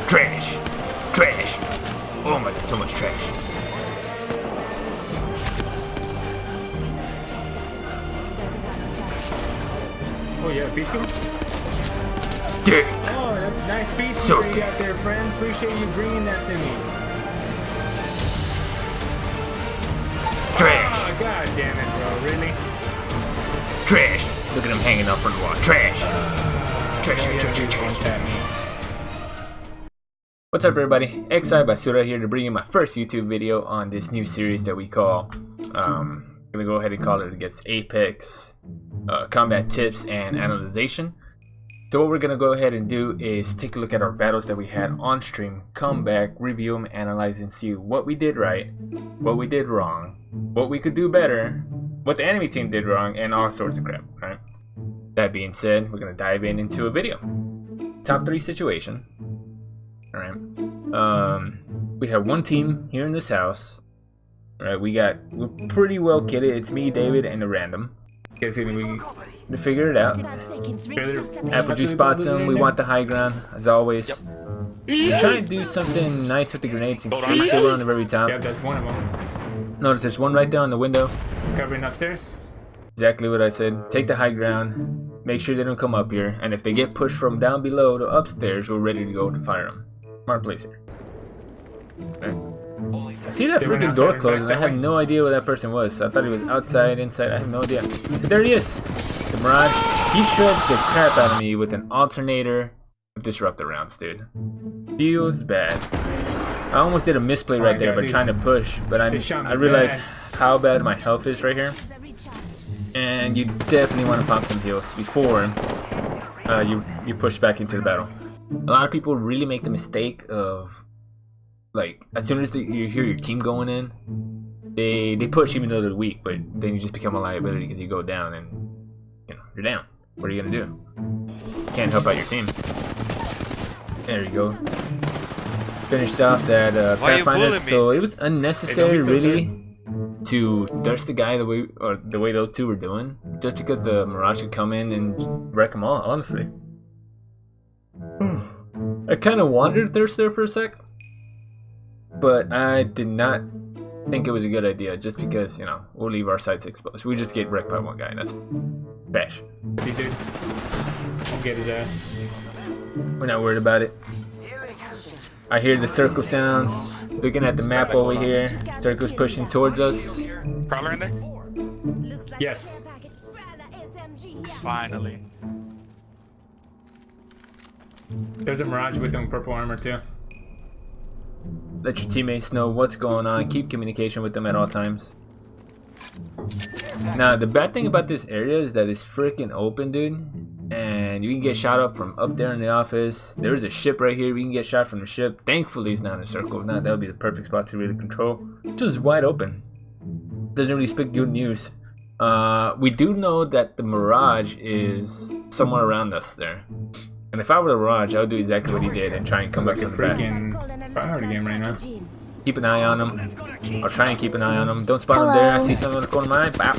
Trash! Trash! Oh my god, so much trash. Oh yeah, peacekeeper? Dick! Oh, that's nice peacekeeper So you got there, friend. Appreciate you bringing that to me. Trash! Oh, god damn it, bro. Really? Trash! Look at him hanging up on the wall. Trash! Trash, Yeah, trash, yeah, trash, one trash. tap me. What's up, everybody? Xi Basura here to bring you my first YouTube video on this new series that we call, I'm gonna go ahead and call it against Apex Combat Tips and Analyzation. So what we're gonna go ahead and do is take a look at our battles that we had on stream, come back, review them, analyze, and see what we did right, what we did wrong, what we could do better, what the enemy team did wrong, and all sorts of crap, right? That being said, we're gonna dive into a video. Top 3 situation. Alright. We have one team here in this house. Alright, we're pretty well kitted. It's me, David, and a random. Get a feeling we can figure it out. Apple Juice spots him. We want the high ground, as always. We're trying to do something nice with the grenades and keep still on the very top. Yep, that's one of them. Notice there's one right there on the window. Covering upstairs. Exactly what I said. Take the high ground. Make sure they don't come up here. And if they get pushed from down below to upstairs, we're ready to go to fire them. Smart place here. Okay. I see that They went freaking outside door and closed, back and I that have way. no idea where that person was. I thought he was outside, inside. I have no idea. But there he is. The Mirage. He shreds the crap out of me with an alternator of disruptor rounds, dude. Feels bad. I almost did a misplay right there, but trying to push. But I realized how bad my health is right here. And you definitely want to pop some heals before you push back into the battle. A lot of people really make the mistake of, like, as soon as you hear your team going in, they push even though they're weak, but then you just become a liability because you go down and, you know, you're down. What are you gonna do? You can't help out your team. There you go. Finished off that Pathfinder, so it was unnecessary, really, to thirst the guy the way those two were doing, just because the Mirage could come in and wreck them all. Honestly, I kind of wanted to thirst there for a sec, but I did not think it was a good idea, just because, you know, we'll leave our sites exposed. We just get wrecked by one guy, and that's bash. He did. I'll get his ass. We're not worried about it. I hear the circle sounds. Looking at the map over here. Circle's pushing towards us. Prowler in there? Yes. Finally. There's a Mirage with them purple armor too. Let your teammates know what's going on. Keep communication with them at all times. Now, the bad thing about this area is that it's freaking open, dude. And you can get shot up from up there in the office. There's a ship right here. We can get shot from the ship. Thankfully, it's not in a circle. If not, that would be the perfect spot to really control. It's just wide open. Doesn't really speak good news. We do know that the Mirage is somewhere around us there. And if I were the Mirage, I would do exactly what he did and try and come back in the back. Freaking priority game right now. Keep an eye on him. I'll try and keep an eye on him. Don't spot him there. I see something in the corner of my eye. Bap.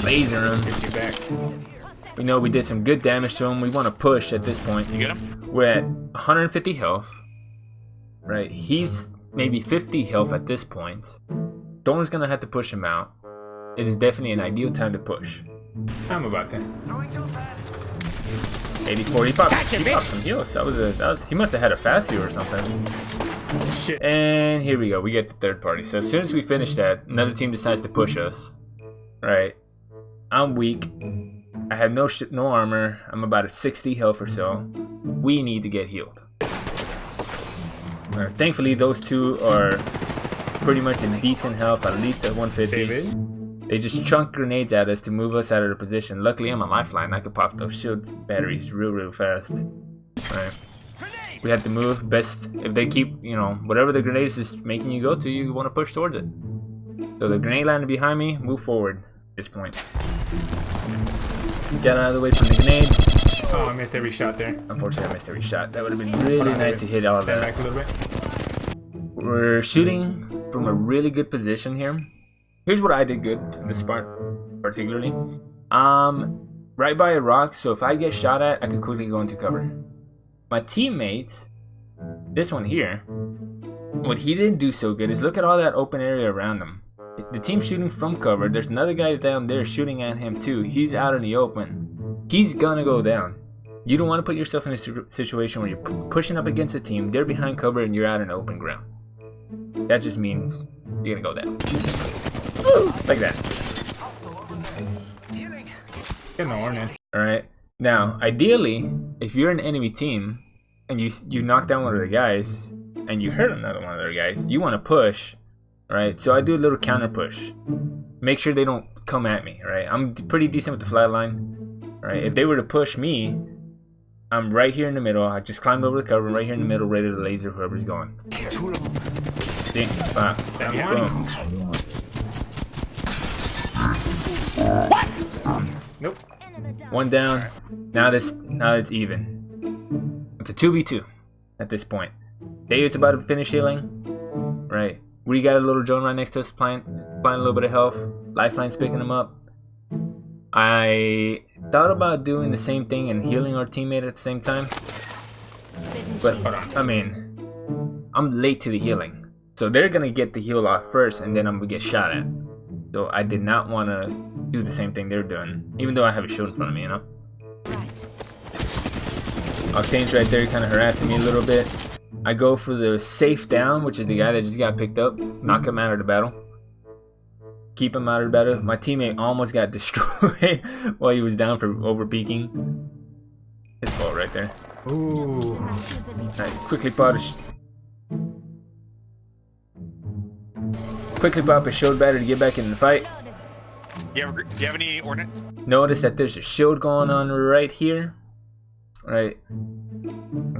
Laser him. Get you back. We know we did some good damage to him. We want to push at this point. You get him? We're at 150 health. Right? He's maybe 50 health at this point. Thorn's gonna have to push him out. It is definitely an ideal time to push. I'm about to. 84. He popped some heals. He must have had a fast heal or something. Shit. And here we go. We get the third party. So as soon as we finish that, another team decides to push us. Right? I'm weak. I have no armor. I'm about at 60 health or so. We need to get healed. Right, thankfully, those two are pretty much in decent health, at least at 150. David? They just chunk grenades at us to move us out of the position. Luckily, I'm a lifeline. I could pop those shield batteries real fast. Right. We have to move. Best if they keep, you know, whatever the grenades is making you go to, you want to push towards it. So the grenade landed behind me. Move forward at this point. Get out of the way from the grenades. Oh, I missed every shot there. Unfortunately, I missed every shot. That would have been really nice to hit all of Stand that. back a little bit. We're shooting from a really good position here. Here's what I did good in this part, particularly. Right by a rock, so if I get shot at, I can quickly go into cover. My teammate This one here, what he didn't do so good is look at all that open area around him. The team's shooting from cover. There's another guy down there shooting at him too. He's out in the open. He's gonna go down. You don't want to put yourself in a situation where you're pushing up against a team, they're behind cover, and you're out in the open ground. That just means you're gonna go down. Like that. Get no ordnance. Alright. Now, ideally, if you're an enemy team and you knock down one of the guys and you hurt another one of their guys, you want to push. Alright, so I do a little counter push. Make sure they don't come at me, right? I'm pretty decent with the flatline. Alright, if they were to push me, I'm right here in the middle. I just climbed over the cover, right here in the middle, ready to laser whoever's going. See? Boom. Nope. One down. Now it's even. It's a 2v2 at this point. David's about to finish healing. Right. We got a little drone right next to us, applying a little bit of health. Lifeline's picking him up. I thought about doing the same thing and healing our teammate at the same time. But, I mean, I'm late to the healing. So they're going to get the heal off first and then I'm going to get shot at. So I did not want to do the same thing they're doing. Even though I have a shield in front of me, you know? Octane's right there kind of harassing me a little bit. I go for the safe down, which is the guy that just got picked up. Knock him out of the battle. Keep him out of the battle. My teammate almost got destroyed while he was down for over peeking. His fault right there. Ooh. Alright, quickly pop a shield battery to get back in the fight. Do you have any ordnance? Notice that there's a shield going on right here. Right.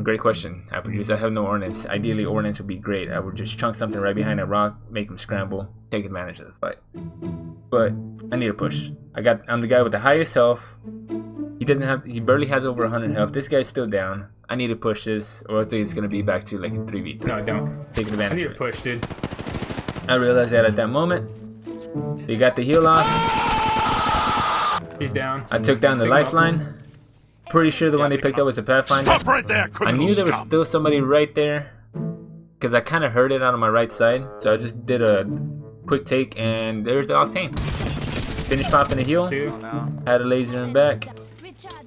Great question. I have no ordnance. Ideally, ordnance would be great. I would just chunk something right behind that rock, make him scramble, take advantage of the fight. But I need a push. I'm the guy with the highest health. He barely has over 100 health. This guy's still down. I need to push this, or else it's gonna be back to like a 3v3. No, I don't. Taking I advantage need of a it. push, dude. I realized that at that moment. They got the heal off. He's down. I took down the lifeline. Pretty sure the one they picked up was a Pathfinder. Stop right there, I criminal knew there was scum. still somebody right there because I kind of heard it out of my right side. So I just did a quick take and there's the Octane. Finished popping the heal. Dude. Had a laser in back.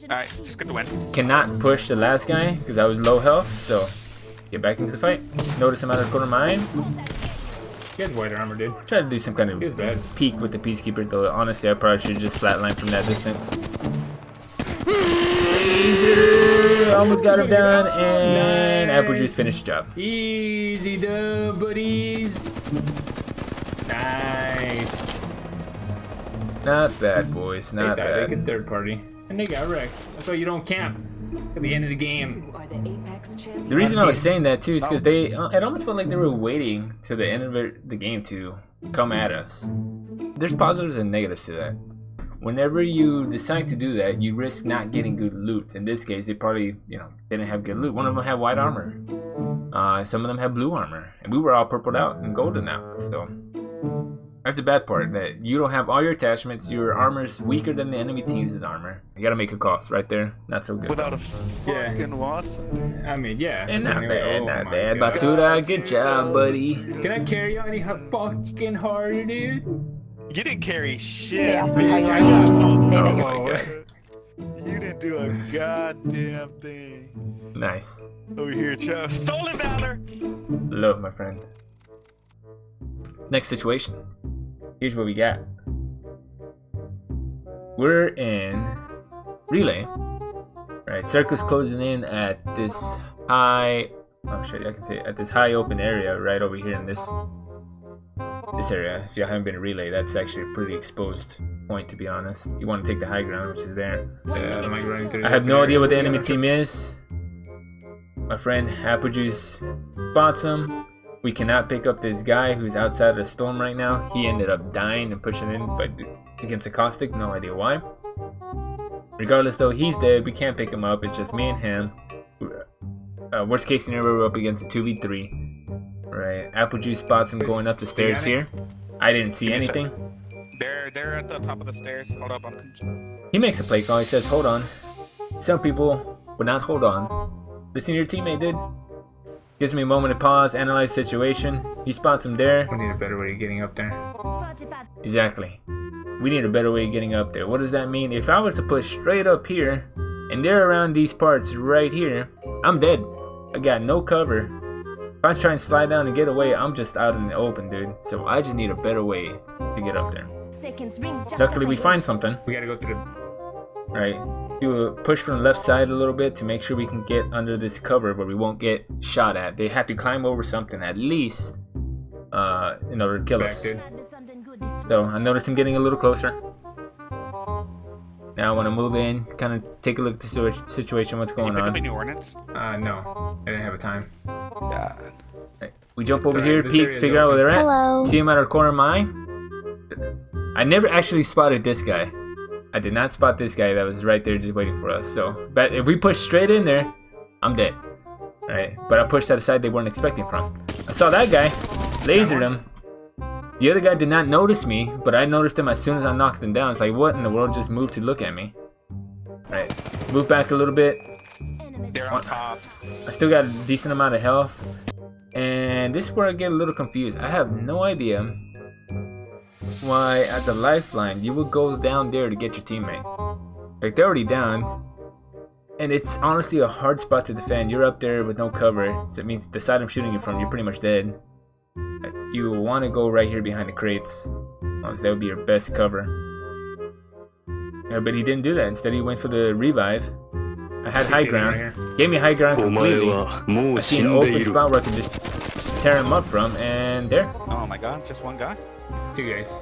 Alright, just get the win. Cannot push the last guy because I was low health. So get back into the fight. Notice him out of the corner of my eye. He has white armor, dude. Try to do some kind He was bad. of peek with the Peacekeeper though. Honestly, I probably should just flatline from that distance. Laser! Almost got him down, and Nice. Apple Juice finished the job. Easy dub, buddies. Nice. Not bad, boys. Not They died like a bad. third party. And they got wrecked. That's why you don't camp at the end of the game. You are the Apex champion. The reason I was saying that too is because it almost felt like they were waiting to the end of the game to come at us. There's positives and negatives to that. Whenever you decide to do that, you risk not getting good loot. In this case, they probably, didn't have good loot. One of them had white armor. Some of them had blue armor. And we were all purpled out and golden out. So that's the bad part, that you don't have all your attachments. Your armor's weaker than the enemy team's armor. You gotta make a cost right there. Not so good. Without a Yeah. fucking Watson. I mean, yeah. And not Anyway, bad, oh not my bad. God. Basura, good job, buddy. Can I carry you any fucking harder, dude? You didn't carry shit. They asked me how you I were. know. You just have to say Oh that my you're. god. You didn't do a goddamn thing. Nice. Over here, Chubb. Stolen valor. Love, my friend. Next situation. Here's what we got. We're in relay. Right, circle's closing in at this high. Oh shit, I can see it. At this high open area right over here in this area. If you haven't been in relay, that's actually a pretty exposed point, to be honest. You want to take the high ground, which is there. Yeah, I'm like running through I have no idea what the enemy team is. My friend Apple Juice spots him. We cannot pick up this guy who's outside of the storm right now. He ended up dying and pushing in, but against a caustic, no idea why. Regardless though, he's dead. We can't pick him up. It's just me and him. Worst case scenario, we're up against a 2v3. Right, Apple Juice spots him going up the stairs here. I didn't see anything. They're at the top of the stairs. Hold up, He makes a play call. He says, hold on. Some people would not hold on. Listen to your teammate, dude. Gives me a moment to pause, analyze situation. He spots him there. We need a better way of getting up there. Exactly. We need a better way of getting up there. What does that mean? If I was to push straight up here, and they're around these parts right here, I'm dead. I got no cover. If I was trying to slide down and get away, I'm just out in the open, dude. So I just need a better way to get up there. Luckily, we find something. We gotta go through the... Right. Do a push from the left side a little bit to make sure we can get under this cover where we won't get shot at. They have to climb over something at least in order to kill us. Dude. So I noticed him getting a little closer. Now I want to move in, kind of take a look at the situation, what's going Did you pick on. up any ordnance? No, I didn't have a time. God. Right. We jump over Sorry, here, this peek, area's figure out where they're at. Hello. See him at our corner of my eye. I never actually spotted this guy. I did not spot this guy that was right there just waiting for us. So, but if we push straight in there, I'm dead. Alright, but I pushed that aside they weren't expecting from. I saw that guy, lasered him. The other guy did not notice me, but I noticed him as soon as I knocked him down. It's like, what in the world just moved to look at me? Alright, move back a little bit. They're on top. I still got a decent amount of health. And this is where I get a little confused. I have no idea why, as a lifeline, you would go down there to get your teammate. Like, they're already down. And it's honestly a hard spot to defend. You're up there with no cover, so it means the side I'm shooting you from, you're pretty much dead. You want to go right here behind the crates, as that would be your best cover. Yeah, but he didn't do that. Instead, he went for the revive. I had high ground. Gave me high ground completely. I see an open spot where I can just tear him up from, and there. Oh my god, just one guy? Two guys.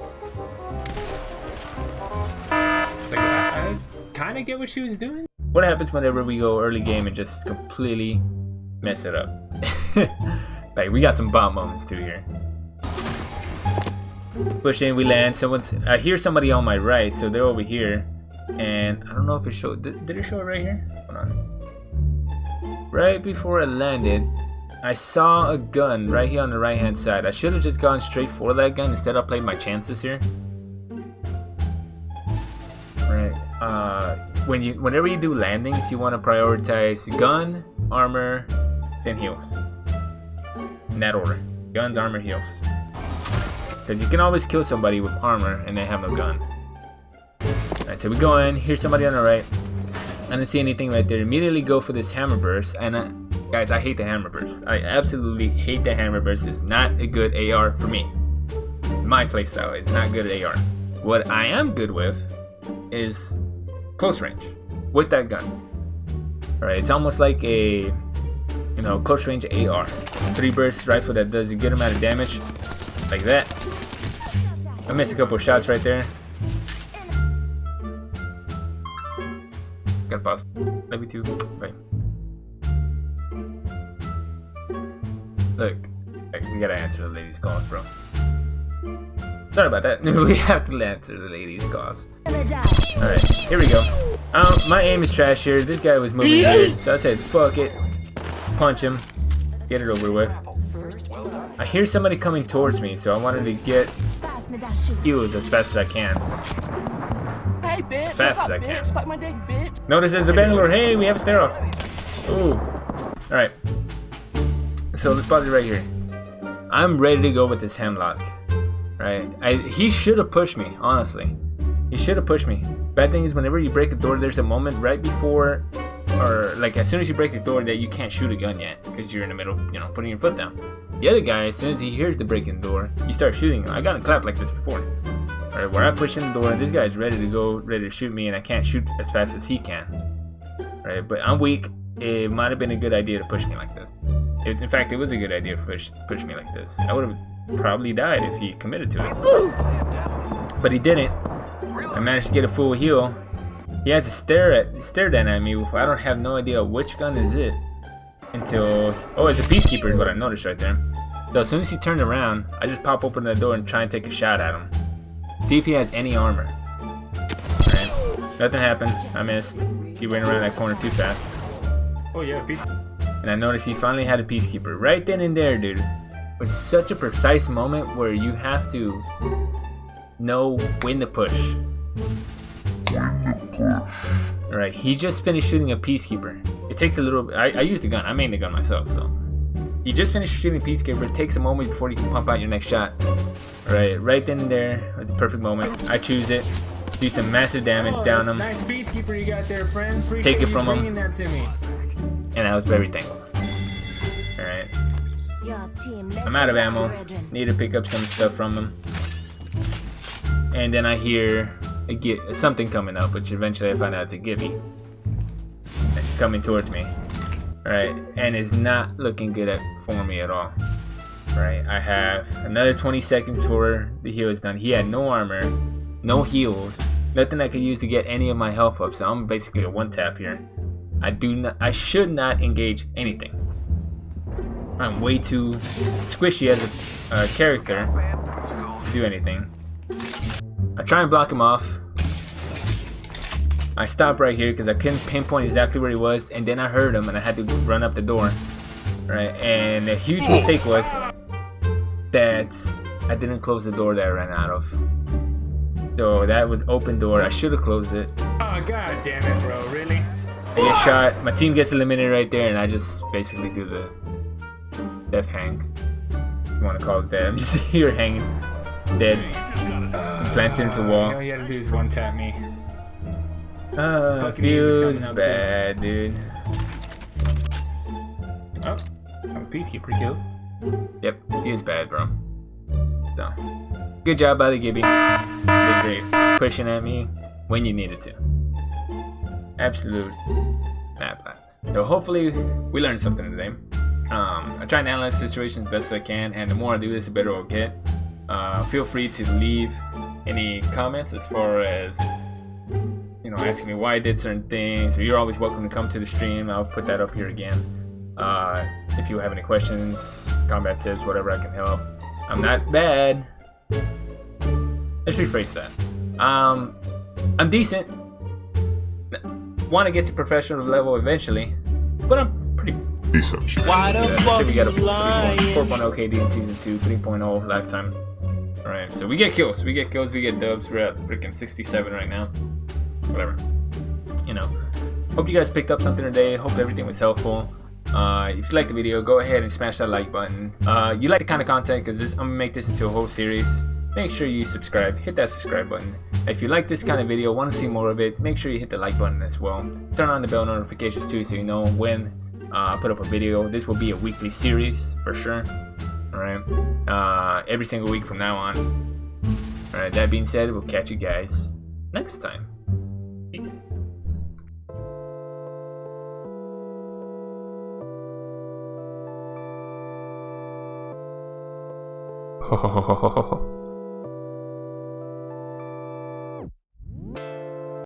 Like, I kind of get what she was doing. What happens whenever we go early game and just completely mess it up? Like, we got some bomb moments too here. Push in, we land. I hear somebody on my right, so they're over here. And I don't know if it showed. Did it show it right here? Hold on. Right before I landed, I saw a gun right here on the right hand side. I should have just gone straight for that gun. Instead, I played my chances here. Right. Whenever you do landings, you want to prioritize gun, armor, then heals. In that order. Guns, armor, heals. Because you can always kill somebody with armor and they have no gun. Alright, so we go in. Here's somebody on the right. I didn't see anything right there. Immediately go for this hammer burst. And guys, I hate the hammer burst. I absolutely hate the hammer burst. It's not a good AR for me. My playstyle is not good at AR. What I am good with is close range with that gun. Alright, it's almost like a close range AR. 3 burst rifle that does a good amount of damage. Like that. I missed a couple of shots right there. Gotta pause. Love you too. Bye. Look, we gotta answer the ladies' calls, bro. Sorry about that. We have to answer the ladies' calls. Alright, here we go. My aim is trash here. This guy was moving weird, so I said, fuck it. Punch him. Get it over with. I hear somebody coming towards me, so I wanted to get heals as fast as I can. Hey, bitch, As fast as I can. Suck my dick, bitch. Notice there's a Bangalore. Hey, we have a stare off. Ooh. Alright. So let's pause it right here. I'm ready to go with this hemlock. Right? He should have pushed me, honestly. He should have pushed me. Bad thing is whenever you break a door, there's a moment right before, or like as soon as you break the door that you can't shoot a gun yet because you're in the middle, putting your foot down. The other guy, as soon as he hears the break in the door, you start shooting. I got a clap like this before. Alright, where I push in the door, this guy's ready to go, ready to shoot me, and I can't shoot as fast as he can. Alright, but I'm weak. It might have been a good idea to push me like this. In fact, it was a good idea to push me like this. I would have probably died if he committed to this. But he didn't. I managed to get a full heal. He has to stare down at me. I don't have no idea which gun is it. Until... Oh, it's a Peacekeeper is what I noticed right there. So as soon as he turned around, I just pop open the door and try and take a shot at him. See if he has any armor. Alright. Nothing happened. I missed. He went around that corner too fast. Oh yeah, peace. And I noticed he finally had a Peacekeeper. Right then and there, dude. It was such a precise moment where you have to know when to push. Alright, he just finished shooting a Peacekeeper. It takes a little bit. I used the gun. I made the gun myself, so. You just finished shooting Peacekeeper. It takes a moment before you can pump out your next shot. Right then and there. It's a perfect moment. I choose it. Do some massive damage down him. Nice Peacekeeper you got there, friend. Appreciate Take it you from him. bringing that to me. And I was very thankful. Alright. I'm out of ammo. Need to pick up some stuff from him. And then I hear something coming up, which eventually I find out it's a Gibby. Coming towards me. Alright, and it's not looking good for me at all. Right, I have another 20 seconds before the heal is done. He had no armor, no heals, nothing I could use to get any of my health up, so I'm basically a one-tap here. I should not engage anything. I'm way too squishy as a character to do anything. I try and block him off. I stopped right here because I couldn't pinpoint exactly where he was, and then I heard him and I had to run up the door. Right, and a huge mistake was that I didn't close the door that I ran out of. So that was open door. I should have closed it. Oh god damn it, bro! Really? I get shot. My team gets eliminated right there, and I just basically do the death hang. If you want to call it that? I'm just here hanging, dead, planted into the wall. All you gotta do is one tap me. Feels bad, dude. Oh, Peacekeeper killed. Yep, feels bad, bro. So, good job by the Gibby. Did great, pushing at me when you needed to. Absolute mad plan. So hopefully we learned something today. I try and analyze situations best I can, and the more I do this, the better I'll get. Feel free to leave any comments as far as asking me why I did certain things. Or you're always welcome to come to the stream. I'll put that up here again. If you have any questions, combat tips, whatever I can help. I'm not bad. Let's rephrase that. I'm decent. Want to get to professional level eventually, but I'm pretty decent. Why the fuck We got a you lying? 4.0 KD in season 2, 3.0 lifetime. Alright, so we get kills, we get dubs. We're at freaking 67 right now. Whatever. Hope you guys picked up something today. Hope everything was helpful. If you liked the video, go ahead and smash that like button. You like the kind of content, because I'm gonna make this into a whole series. Make sure you subscribe. Hit that subscribe button. If you like this kind of video, want to see more of it, make sure you hit the like button as well. Turn on the bell notifications too, so you know when I put up a video. This will be a weekly series for sure. Alright. Every single week from now on. Alright, that being said, we'll catch you guys next time. Peace. Ho ho ho ho ho ho.